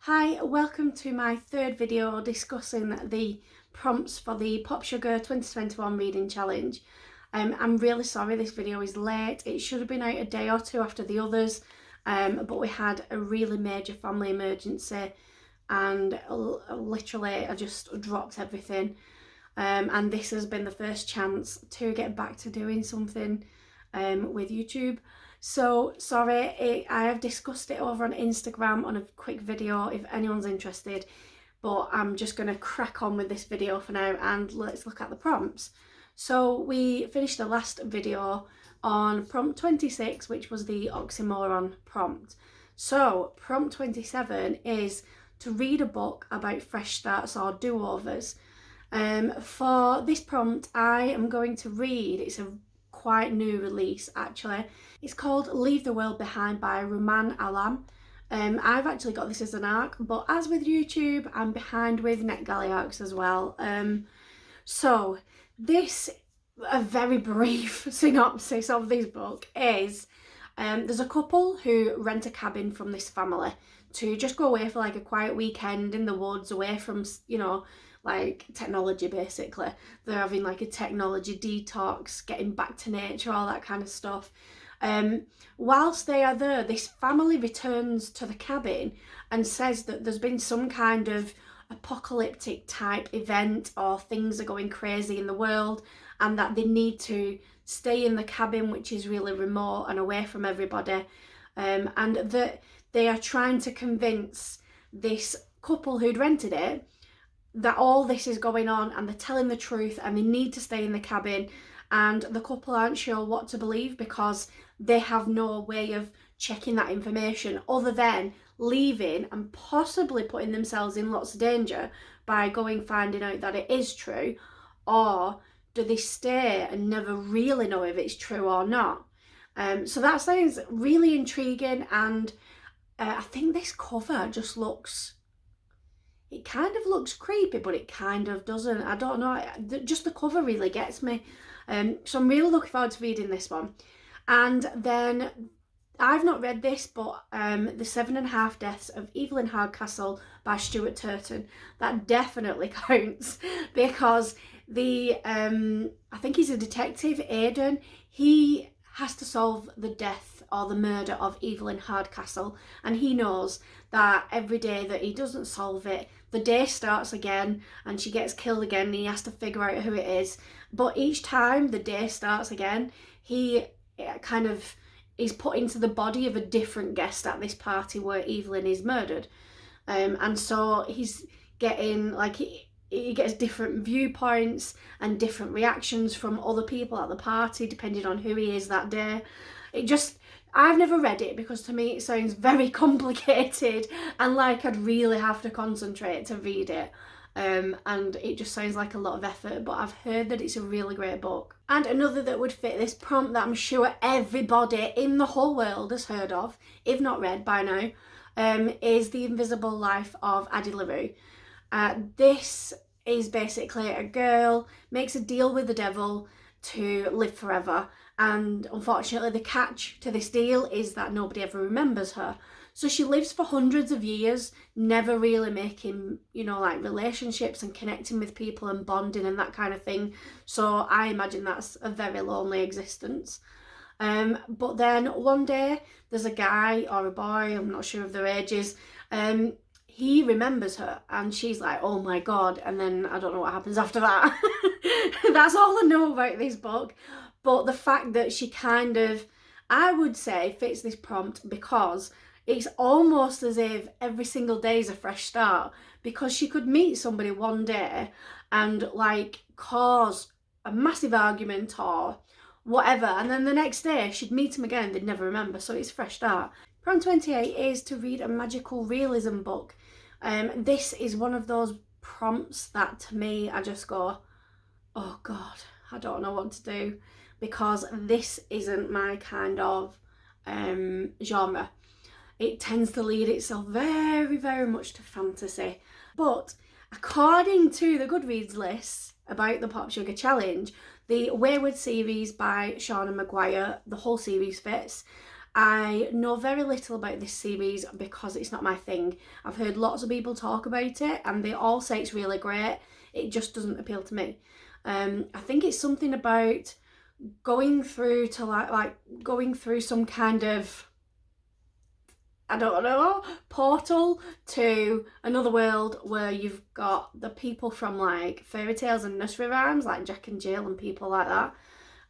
Hi, welcome to my third video discussing the prompts for the Popsugar 2021 reading challenge. I'm really sorry this video is late. It should have been out a day or two after the others, but we had a really major family emergency and literally I just dropped everything. And this has been the first chance to get back to doing something with YouTube. So sorry, I have discussed it over on Instagram on a quick video if anyone's interested, but I'm just going to crack on with this video for now and let's look at the prompts. So we finished the last video on prompt 26, which was the oxymoron prompt. So prompt 27 is to read a book about fresh starts or do-overs. For this prompt, I am going to read, it's a quite new release actually. It's called Leave the World Behind by Ruman Alam. I've actually got this as an ARC, but as with YouTube, I'm behind with NetGalley ARCs as well. So this, a very brief synopsis of this book is, there's a couple who rent a cabin from this family to just go away for like a quiet weekend in the woods, away from, like technology basically. They're having like a technology detox, getting back to nature, all that kind of stuff. Whilst they are there, this family returns to the cabin and says that there's been some kind of apocalyptic type event or things are going crazy in the world and that they need to stay in the cabin, which is really remote and away from everybody, and that they are trying to convince this couple who'd rented it that all this is going on and they're telling the truth and they need to stay in the cabin, and the couple aren't sure what to believe because they have no way of checking that information other than leaving and possibly putting themselves in lots of danger by finding out that it is true, or do they stay and never really know if it's true or not. So that sounds really intriguing, and I think this cover just looks, it kind of looks creepy, but it kind of doesn't. I don't know, just the cover really gets me. So I'm really looking forward to reading this one. And then, I've not read this, but The 7.5 Deaths of Evelyn Hardcastle by Stuart Turton, that definitely counts, because I think he's a detective, Aidan, he has to solve the death or the murder of Evelyn Hardcastle, and he knows that every day that he doesn't solve it, the day starts again and she gets killed again and he has to figure out who it is. But each time the day starts again, he kind of is put into the body of a different guest at this party where Evelyn is murdered. And so he's getting, like, he gets different viewpoints and different reactions from other people at the party depending on who he is that day. I've never read it because to me it sounds very complicated and like I'd really have to concentrate to read it. And it just sounds like a lot of effort, but I've heard that it's a really great book. And another that would fit this prompt that I'm sure everybody in the whole world has heard of, if not read by now, is The Invisible Life of Addie LaRue. This is basically a girl makes a deal with the devil to live forever, and unfortunately the catch to this deal is that nobody ever remembers her. So she lives for hundreds of years, never really making, like relationships and connecting with people and bonding and that kind of thing. So I imagine that's a very lonely existence. But then one day there's a guy or a boy, I'm not sure of their ages, he remembers her and she's like, oh my god, and then I don't know what happens after that. That's all I know about this book. But the fact that she kind of, I would say, fits this prompt because it's almost as if every single day is a fresh start, because she could meet somebody one day and like cause a massive argument or whatever, and then the next day she'd meet him again, they'd never remember, so it's a fresh start. Prompt 28 is to read a magical realism book. This is one of those prompts that to me I just go, oh god, I don't know what to do, because this isn't my kind of genre. It tends to lead itself very, very much to fantasy. But according to the Goodreads list about the Popsugar Challenge, the Wayward series by Shauna Maguire, the whole series fits. I know very little about this series because it's not my thing. I've heard lots of people talk about it and they all say it's really great. It just doesn't appeal to me. I think it's something about going through to like going through some kind of, I don't know, portal to another world where you've got the people from like fairy tales and nursery rhymes like Jack and Jill and people like that.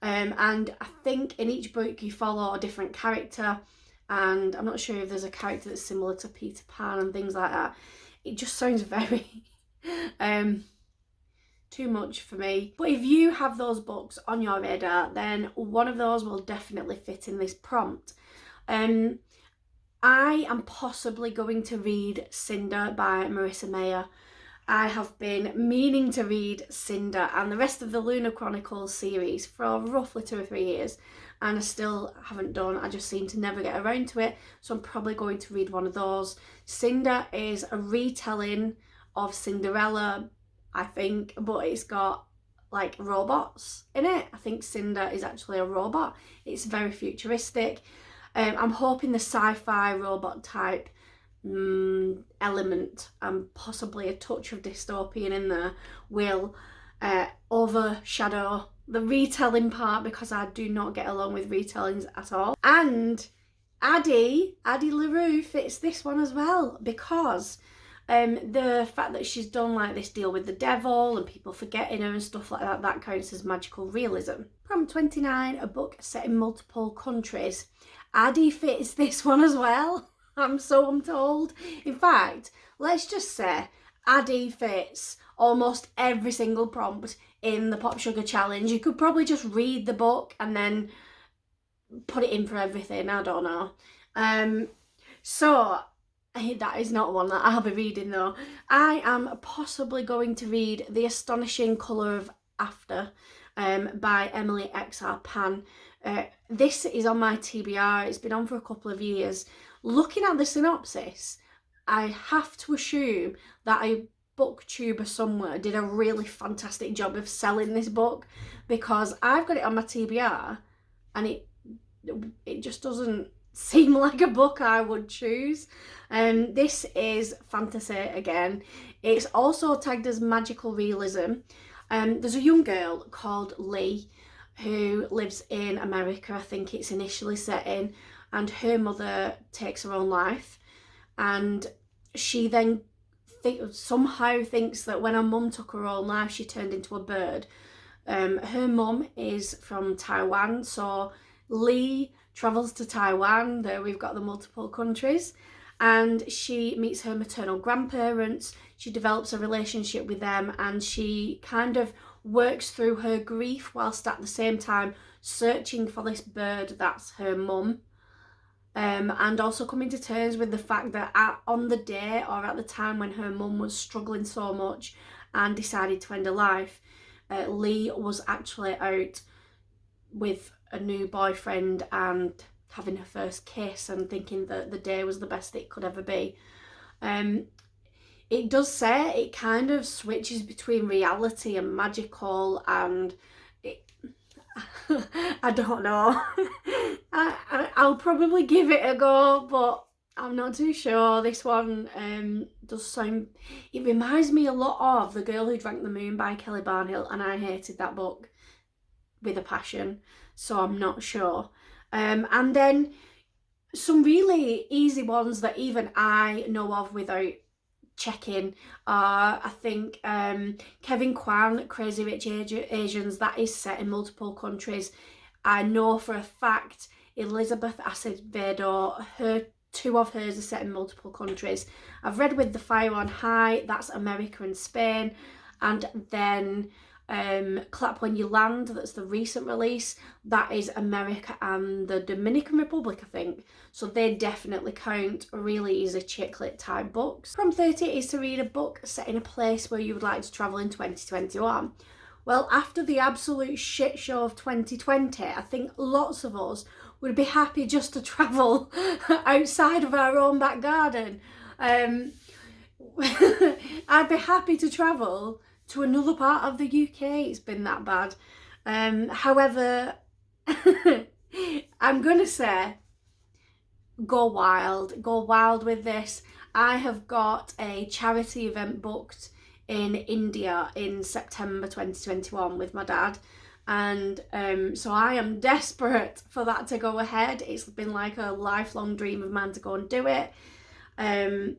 And I think in each book you follow a different character, and I'm not sure if there's a character that's similar to Peter Pan and things like that. It just sounds very too much for me. But if you have those books on your radar, then one of those will definitely fit in this prompt. I am possibly going to read Cinder by Marissa Meyer. I have been meaning to read Cinder and the rest of the Lunar Chronicles series for roughly 2 or 3 years, and I still haven't done. I just seem to never get around to it, so I'm probably going to read one of those. Cinder is a retelling of Cinderella, I think, but it's got like robots in it. I think Cinder is actually a robot. It's very futuristic. I'm hoping the sci-fi robot type element and possibly a touch of dystopian in there will overshadow the retelling part, because I do not get along with retellings at all. And Addie LaRue fits this one as well, because the fact that she's done like this deal with the devil and people forgetting her and stuff like that, that counts as magical realism. Prompt 29, a book set in multiple countries. Addie fits this one as well. I'm told. In fact, let's just say Addie fits almost every single prompt in the Popsugar challenge. You could probably just read the book and then put it in for everything. I don't know. So that is not one that I'll be reading though. I am possibly going to read The Astonishing Colour of After by Emily X.R. Pan. This is on my TBR. It's been on for a couple of years. Looking at the synopsis, I have to assume that a booktuber somewhere did a really fantastic job of selling this book, because I've got it on my TBR and it just doesn't seem like a book I would choose. This is fantasy again. It's also tagged as magical realism. There's a young girl called Lee who lives in America, I think it's initially set in, and her mother takes her own life, and she then somehow thinks that when her mum took her own life she turned into a bird. Her mum is from Taiwan, so Lee travels to Taiwan. There we've got the multiple countries, and she meets her maternal grandparents. She develops a relationship with them, and she kind of works through her grief whilst at the same time searching for this bird that's her mum, and also coming to terms with the fact that on the day or at the time when her mum was struggling so much and decided to end her life, Lee was actually out with a new boyfriend and having her first kiss and thinking that the day was the best it could ever be. It does say it kind of switches between reality and magical, and I don't know. I'll probably give it a go, but I'm not too sure. This one does sound... It reminds me a lot of The Girl Who Drank the Moon by Kelly Barnhill, and I hated that book with a passion, so I'm not sure. And then some really easy ones that even I know of without checking are, I think, Kevin Kwan, Crazy Rich Asians. That is set in multiple countries. I know for a fact Elizabeth Acevedo, two of hers are set in multiple countries. I've read With the Fire on High, that's America and Spain, and then Clap When You Land, that's the recent release, that is America and the Dominican Republic, I think. So they definitely count really easy chick lit type books. Prompt 30 is to read a book set in a place where you would like to travel in 2021. Well, after the absolute shit show of 2020, I think lots of us would be happy just to travel outside of our own back garden. I'd be happy to travel to another part of the UK. It's been that bad. However, I'm gonna say go wild with this. I have got a charity event booked in India in September 2021 with my dad, and so I am desperate for that to go ahead. It's been like a lifelong dream of mine to go and do it, and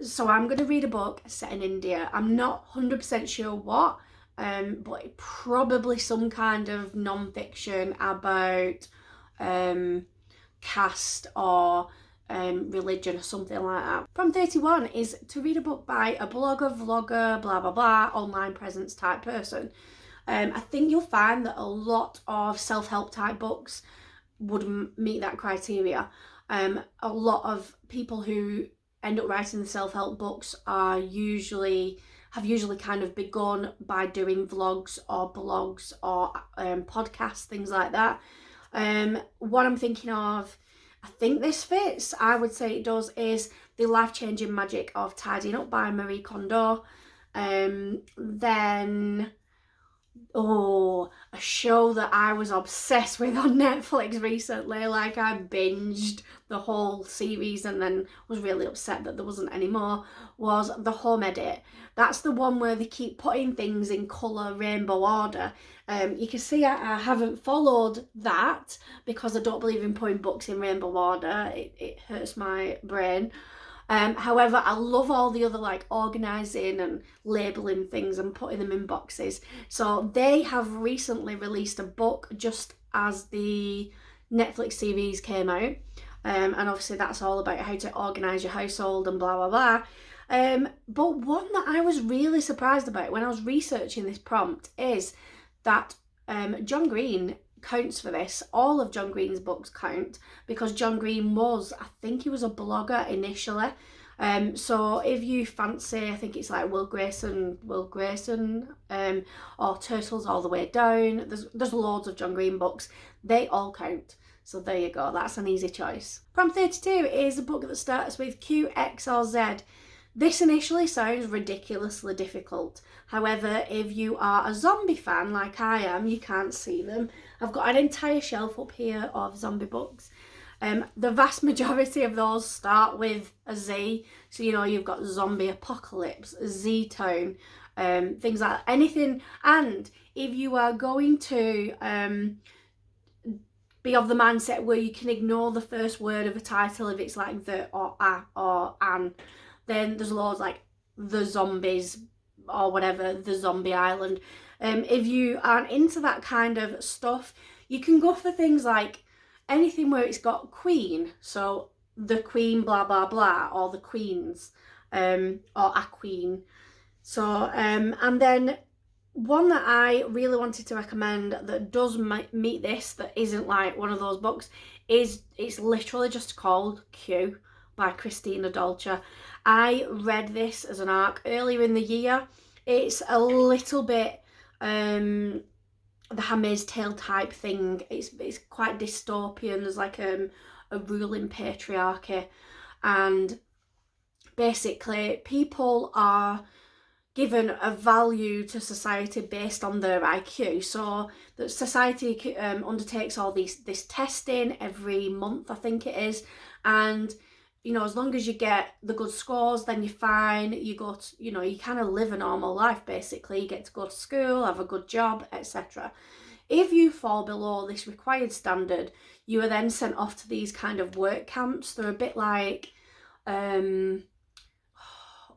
so I'm going to read a book set in India. I'm not 100% sure what, but probably some kind of non-fiction about caste or religion or something like that. Prompt 31 is to read a book by a blogger, vlogger, blah blah blah, online presence type person. I think you'll find that a lot of self-help type books would meet that criteria. A lot of people who end up writing the self-help books have usually kind of begun by doing vlogs or blogs or podcasts, things like that. What I'm thinking of, I think this fits, I would say it does, is The Life-Changing Magic of Tidying Up by Marie Kondo. Then a show that I was obsessed with on Netflix recently, like I binged the whole series and then was really upset that there wasn't any more, was The Home Edit. That's the one where they keep putting things in colour rainbow order. You can see I haven't followed that because I don't believe in putting books in rainbow order. It hurts my brain. However, I love all the other like organising and labelling things and putting them in boxes. So they have recently released a book just as the Netflix series came out. And obviously that's all about how to organise your household and blah, blah, blah. But one that I was really surprised about when I was researching this prompt is that John Green counts for this. All of John Green's books count because John Green was, I think he was a blogger initially. So if you fancy, I think it's like Will Grayson, or Turtles All the Way Down. There's loads of John Green books. They all count. So there you go. That's an easy choice. Prompt 32 is a book that starts with Q, X or Z. This initially sounds ridiculously difficult. However, if you are a zombie fan like I am, you can't see them. I've got an entire shelf up here of zombie books. The vast majority of those start with a Z. So, you know, you've got Zombie Apocalypse, Z-Town, things like that. Anything. And if you are going to be of the mindset where you can ignore the first word of a title if it's like the or a or an, then there's loads like The Zombies or whatever, The Zombie Island. If you aren't into that kind of stuff, you can go for things like anything where it's got Queen, so The Queen blah blah blah, or The Queens, or A Queen. So and then one that I really wanted to recommend that does meet this, that isn't like one of those books, is it's literally just called Q by Christina Dolce. I read this as an ARC earlier in the year. It's a little bit the Handmaid's Tale type thing. It's quite dystopian. There's like a ruling patriarchy, and basically people are given a value to society based on their IQ. So the society undertakes all this testing every month, I think it is, and you know, as long as you get the good scores, then you're fine. You go to, you know, you kind of live a normal life basically. You get to go to school, have a good job, etc. If you fall below this required standard, you are then sent off to these kind of work camps. They're a bit like kind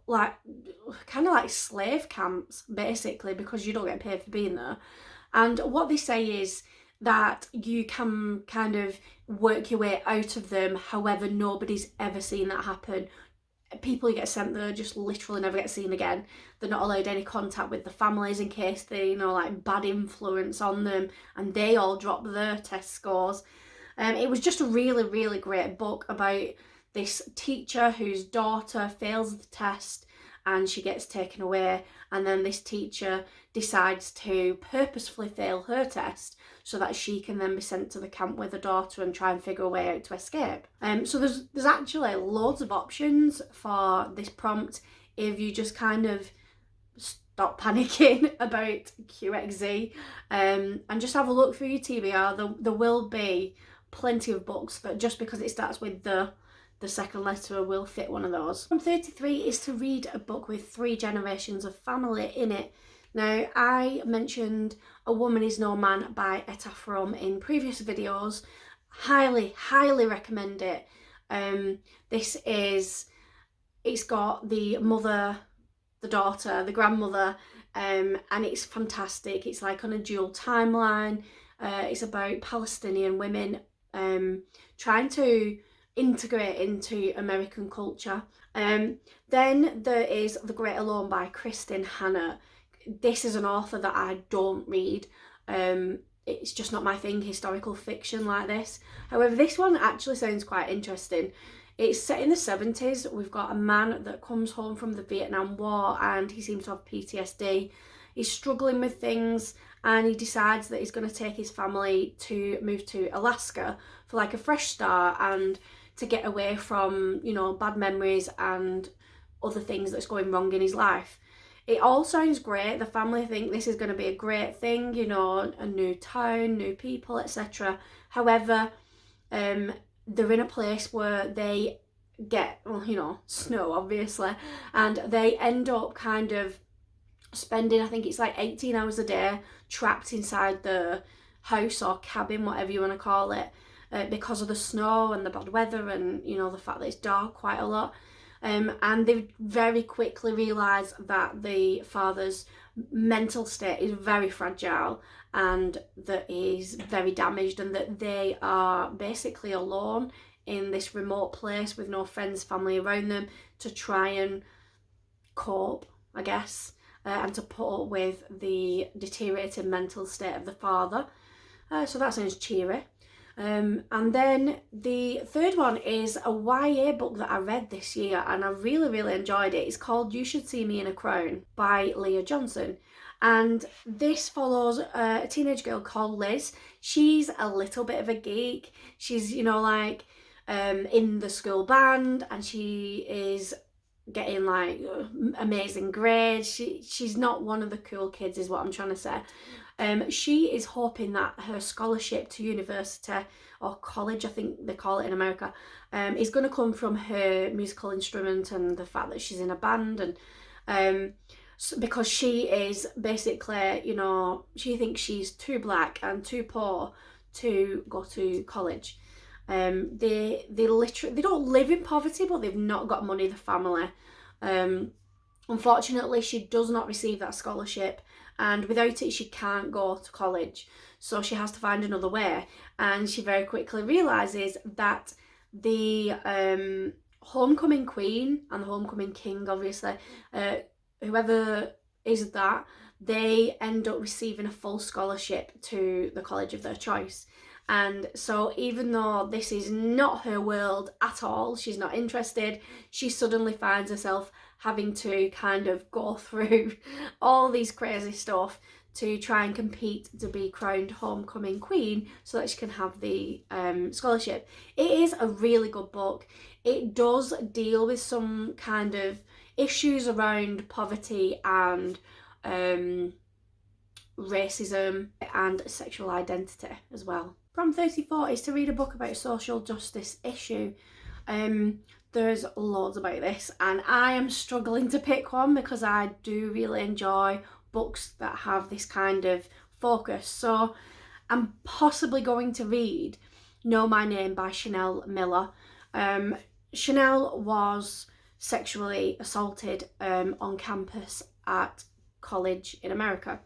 of like slave camps basically, because you don't get paid for being there. And what they say is that you can kind of work your way out of them. However, nobody's ever seen that happen. People who get sent there just literally never get seen again. They're not allowed any contact with the families in case they, you know, like bad influence on them, and they all drop their test scores. It was just a really, really great book about this teacher whose daughter fails the test and she gets taken away, and then this teacher decides to purposefully fail her test so that she can then be sent to the camp with her daughter and try and figure a way out to escape. So there's actually loads of options for this prompt if you just kind of stop panicking about QXZ, and just have a look through your TBR. There will be plenty of books that just because it starts with the second letter will fit one of those. From 33 is to read a book with 3 generations of family in it. Now, I mentioned A Woman Is No Man by Etta From in previous videos. Highly, highly recommend it. It's got the mother, the daughter, the grandmother, and it's fantastic. It's like on a dual timeline. It's about Palestinian women trying to integrate into American culture. Then there is The Great Alone by Kristen Hannah. This is an author that I don't read. It's just not my thing, historical fiction like this. However, this one actually sounds quite interesting. It's set in the 70s. We've got a man that comes home from the Vietnam War and he seems to have PTSD. He's struggling with things and he decides that he's going to take his family to move to Alaska for like a fresh start and to get away from, you know, bad memories and other things that's going wrong in his life. It all sounds great. The family think this is going to be a great thing, you know, a new town, new people, etc. However, they're in a place where they get, well, you know, snow obviously, and they end up kind of spending, I think it's like 18 hours a day trapped inside the house or cabin, whatever you want to call it, because of the snow and the bad weather and, you know, the fact that it's dark quite a lot. And they very quickly realise that the father's mental state is very fragile and that he's very damaged and that they are basically alone in this remote place with no friends, family around them to try and cope, I guess, and to put up with the deteriorating mental state of the father. So that sounds cheery. And then the third one is a YA book that I read this year and I really, really enjoyed it. It's called You Should See Me in a Crown by Leah Johnson. And this follows a teenage girl called Liz. She's a little bit of a geek. She's, you know, like in the school band and she is getting like amazing grades. She's not one of the cool kids is what I'm trying to say. She is hoping that her scholarship to university or college, I think they call it in America, is going to come from her musical instrument and the fact that she's in a band, and because she is basically, you know, she thinks she's too black and too poor to go to college. They don't live in poverty, but they've not got money, the family. Unfortunately, she does not receive that scholarship, and without it she can't go to college, so she has to find another way. And she very quickly realises that the homecoming queen and the homecoming king, obviously, whoever is that, they end up receiving a full scholarship to the college of their choice. And so even though this is not her world at all, she's not interested, she suddenly finds herself having to kind of go through all these crazy stuff to try and compete to be crowned homecoming queen so that she can have the scholarship. It is a really good book. It does deal with some kind of issues around poverty and racism and sexual identity as well. From 34 is to read a book about a social justice issue. There's loads about this and I am struggling to pick one because I do really enjoy books that have this kind of focus. So I'm possibly going to read Know My Name by Chanel Miller. Chanel was sexually assaulted on campus at college in America.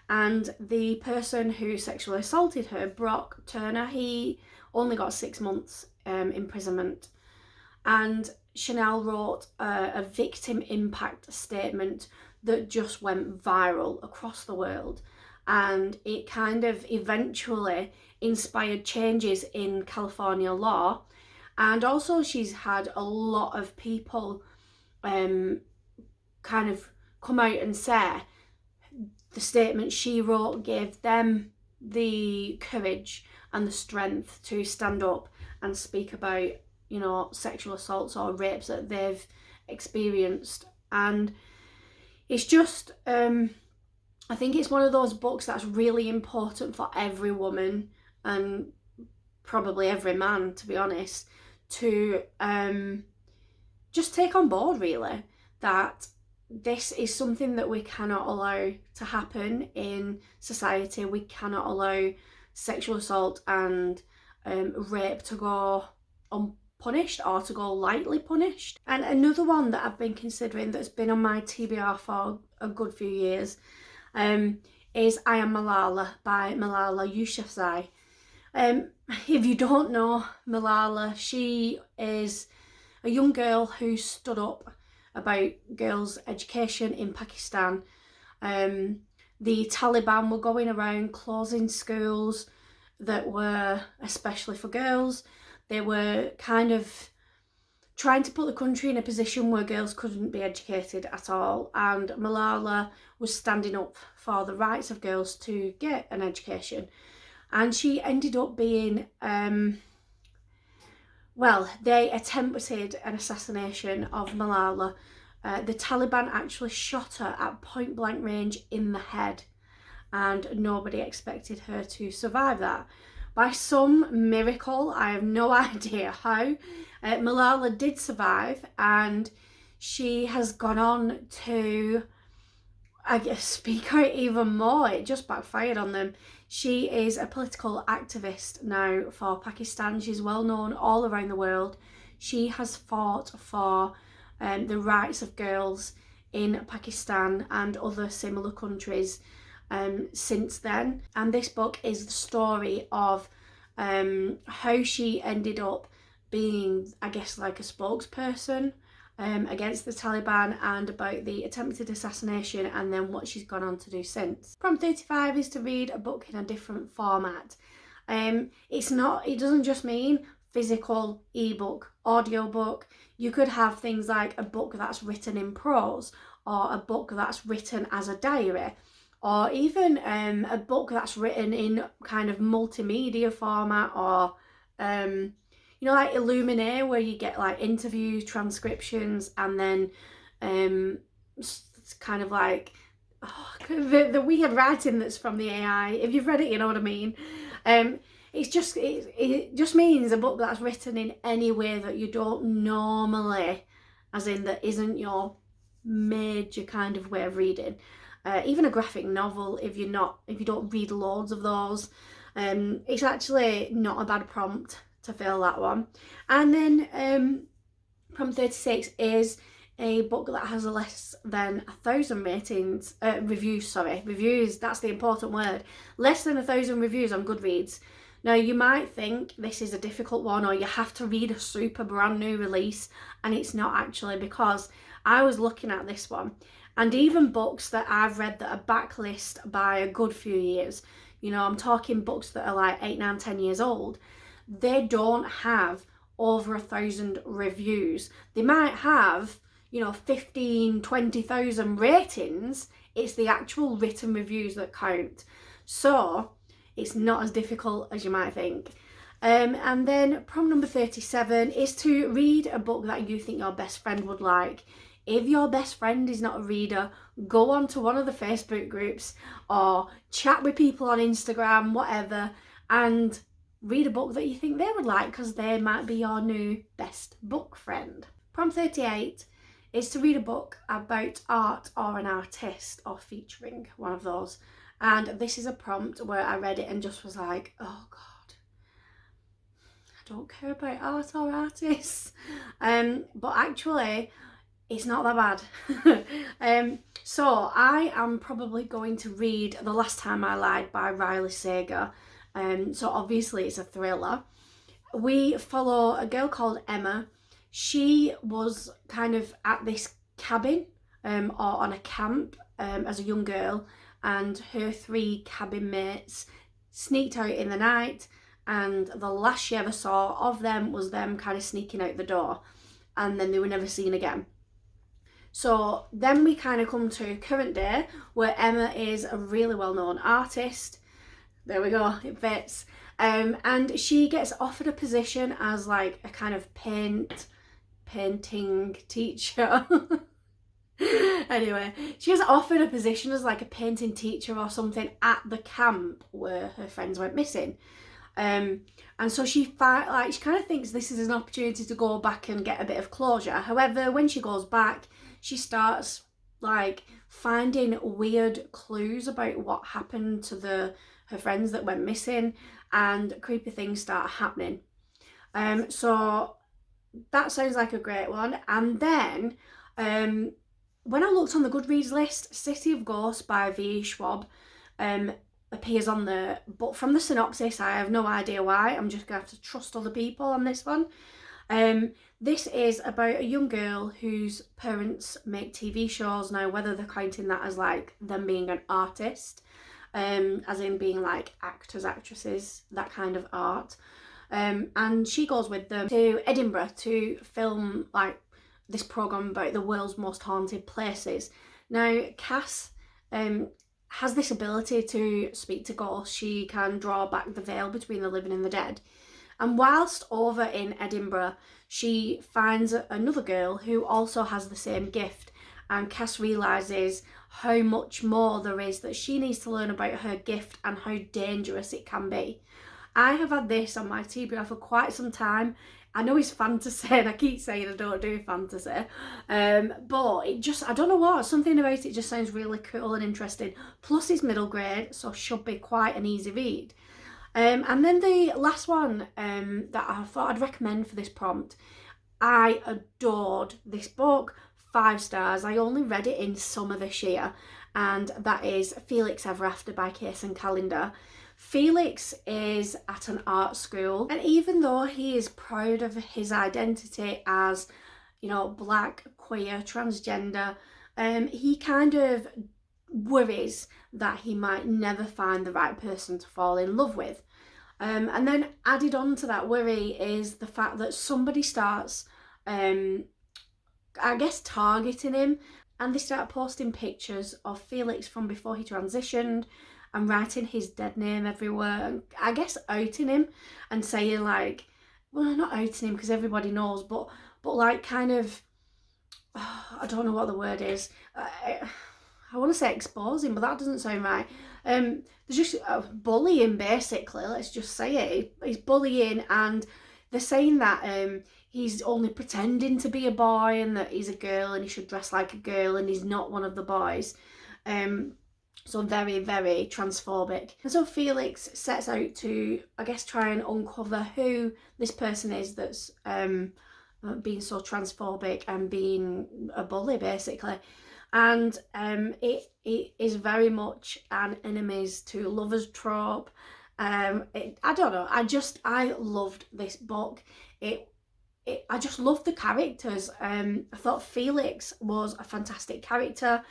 And the person who sexually assaulted her, Brock Turner, he only got 6 months imprisonment. And Chanel wrote a victim impact statement that just went viral across the world. And it kind of eventually inspired changes in California law. And also she's had a lot of people kind of come out and say the statement she wrote gave them the courage and the strength to stand up and speak about, you know, sexual assaults or rapes that they've experienced. And it's just, I think it's one of those books that's really important for every woman, and probably every man, to be honest, to just take on board, really, that this is something that we cannot allow to happen in society. We cannot allow sexual assault and rape to go unpunished or to go lightly punished. And another one that I've been considering that's been on my TBR for a good few years is I Am Malala by Malala Yousafzai. If you don't know Malala, she is a young girl who stood up about girls' education in Pakistan. The Taliban were going around closing schools that were especially for girls. They were kind of trying to put the country in a position where girls couldn't be educated at all, and Malala was standing up for the rights of girls to get an education. And she ended up being, well, they attempted an assassination of Malala. The Taliban actually shot her at point blank range in the head, and nobody expected her to survive that. By some miracle, I have no idea how, Malala did survive, and she has gone on to, I guess, speak out even more. It just backfired on them. She is a political activist now for Pakistan. She's well known all around the world. She has fought for the rights of girls in Pakistan and other similar countries since then. And this book is the story of how she ended up being, I guess, like a spokesperson against the Taliban, and about the attempted assassination and then what she's gone on to do since. Prompt 35 is to read a book in a different format. It doesn't just mean physical ebook, audiobook. You could have things like a book that's written in prose, or a book that's written as a diary, or even a book that's written in kind of multimedia format, or you know, like Illuminate, where you get like interviews, transcriptions, and then it's kind of like the weird writing that's from the AI. If you've read it, you know what I mean. It just means a book that's written in any way that you don't normally, as in that isn't your major kind of way of reading. Even a graphic novel, if you don't read loads of those, it's actually not a bad prompt to fill that one. And then prompt 36 is a book that has less than 1,000 reviews, that's the important word. Less than 1,000 reviews on Goodreads. Now, you might think this is a difficult one, or you have to read a super brand new release, and it's not actually, because I was looking at this one, and even books that I've read that are backlist by a good few years, you know, I'm talking books that are like 8, 9, 10 years old, they don't have over 1,000 reviews. They might have, you know, 15, 20,000 ratings. It's the actual written reviews that count. So it's not as difficult as you might think. And then prompt number 37 is to read a book that you think your best friend would like. If your best friend is not a reader, go on to one of the Facebook groups or chat with people on Instagram, whatever, and read a book that you think they would like, because they might be your new best book friend. Prompt 38 is to read a book about art or an artist, or featuring one of those. And this is a prompt where I read it and just was like, oh God, I don't care about art or artists. But actually, it's not that bad. So I am probably going to read The Last Time I Lied by Riley Sager. So obviously it's a thriller. We follow a girl called Emma. She was kind of at this cabin or on a camp as a young girl, and her 3 cabin mates sneaked out in the night, and the last she ever saw of them was them kind of sneaking out the door, and then they were never seen again. So then we kind of come to current day, where Emma is a really well-known artist. There we go, it fits. And she gets offered a position as like a kind of painting teacher. Anyway, she was offered a position as like a painting teacher or something at the camp where her friends went missing. And so she kind of thinks this is an opportunity to go back and get a bit of closure. However, when she goes back, she starts like finding weird clues about what happened to her friends that went missing, and creepy things start happening. So that sounds like a great one. And then when I looked on the Goodreads list, City of Ghosts by V. Schwab appears on there, but from the synopsis I have no idea why. I'm just gonna have to trust other people on this one. This is about a young girl whose parents make TV shows. Now, whether they're counting that as like them being an artist, as in being like actors, actresses, that kind of art, and she goes with them to Edinburgh to film like this program about the world's most haunted places. Now, Cass has this ability to speak to ghosts. She can draw back the veil between the living and the dead. And whilst over in Edinburgh, she finds another girl who also has the same gift. And Cass realises how much more there is that she needs to learn about her gift and how dangerous it can be. I have had this on my TBR for quite some time. I know it's fantasy, and I keep saying I don't do fantasy, but it just, I don't know what, something about it just sounds really cool and interesting. Plus it's middle grade, so should be quite an easy read. And then the last one that I thought I'd recommend for this prompt, I adored this book, 5 stars. I only read it in summer this year, and that is Felix Ever After by Kaysen Calendar. Felix is at an art school, and even though he is proud of his identity as, you know, black, queer, transgender, he kind of worries that he might never find the right person to fall in love with. And then added on to that worry is the fact that somebody starts, I guess, targeting him, and they start posting pictures of Felix from before he transitioned, and writing his dead name everywhere, and I guess outing him and saying like, well, not outing him because everybody knows, but like kind of, I don't know what the word is. I want to say exposing, but that doesn't sound right. There's just bullying, basically. Let's just say it. He's bullying, and they're saying that he's only pretending to be a boy and that he's a girl and he should dress like a girl and he's not one of the boys. So very, very transphobic. And so Felix sets out to, I guess, try and uncover who this person is that's being so transphobic and being a bully, basically. And it is very much an enemies to lovers trope. I don't know, I loved this book. I just loved the characters. I thought Felix was a fantastic character.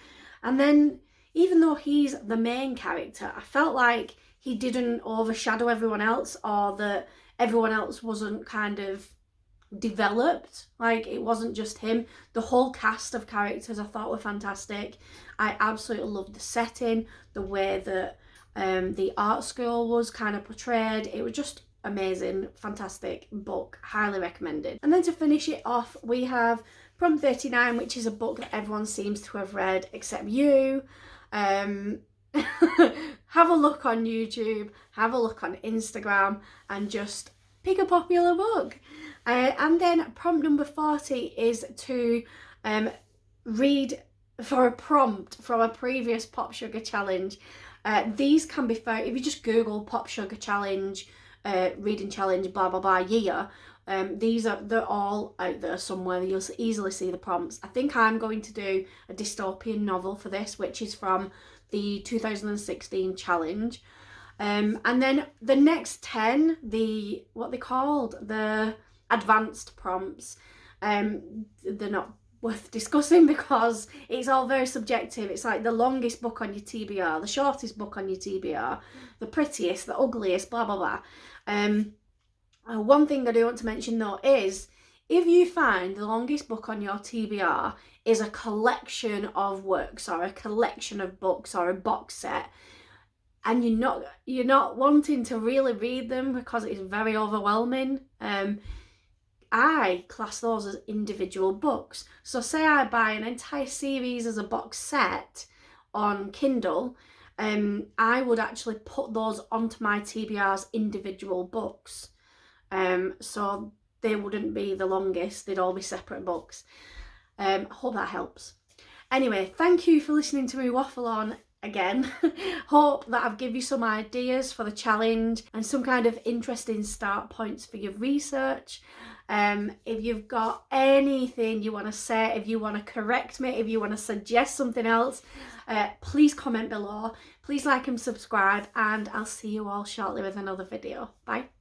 And then, even though he's the main character, I felt like he didn't overshadow everyone else, or that everyone else wasn't kind of developed. Like, it wasn't just him. The whole cast of characters I thought were fantastic. I absolutely loved the setting, the way that the art school was kind of portrayed. It was just amazing, fantastic book, highly recommended. And then to finish it off, we have Prompt 39, which is a book that everyone seems to have read except you. Have a look on YouTube, have a look on Instagram, and just pick a popular book. And then prompt number 40 is to read for a prompt from a previous Popsugar challenge. These can be found if you just Google Popsugar challenge, reading challenge, blah blah blah year. They're all out there somewhere. You'll easily see the prompts. I think I'm going to do a dystopian novel for this, which is from the 2016 challenge. And then the next 10, what they called the advanced prompts, they're not worth discussing because it's all very subjective. It's like the longest book on your TBR, the shortest book on your TBR, the prettiest, the ugliest, blah blah blah. One thing I do want to mention though is, if you find the longest book on your TBR is a collection of works or a collection of books or a box set, and you're not wanting to really read them because it's very overwhelming, I class those as individual books. So say I buy an entire series as a box set on Kindle, I would actually put those onto my TBR's individual books. So they wouldn't be the longest, they'd all be separate books. I hope that helps. Anyway, thank you for listening to me waffle on again. Hope that I've given you some ideas for the challenge and some kind of interesting start points for your research. If you've got anything you want to say, if you want to correct me, if you want to suggest something else, please comment below. Please like and subscribe, and I'll see you all shortly with another video. Bye.